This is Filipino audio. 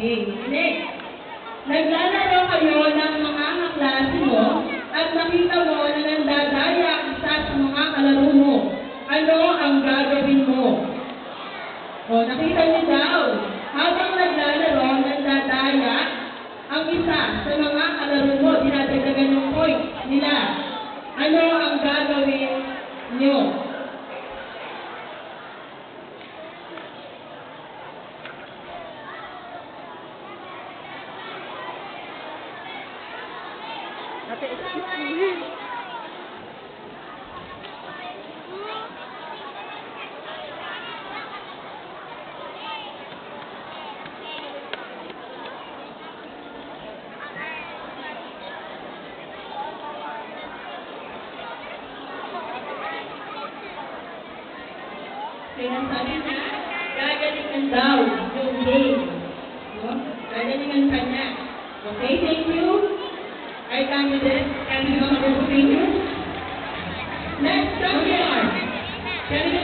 Okay, makinig. Naglalaro kayo ng mga kaklase mo at nakita mo na nandadaya ang isa sa mga kalaro mo. Ano ang gagawin mo? O, nakita niyo daw, habang naglalaro, nandadaya ang isa sa mga kalaro mo, dinadagdagan yung point nila. Ano ang gagawin niyo? Ate, excuse me. Kaya sabi niya, gagalingan daw yung game. No? Gagalingan ka niya. Okay, thank you. Are you done with it? Can we go to the fingers? Next, champion. Can we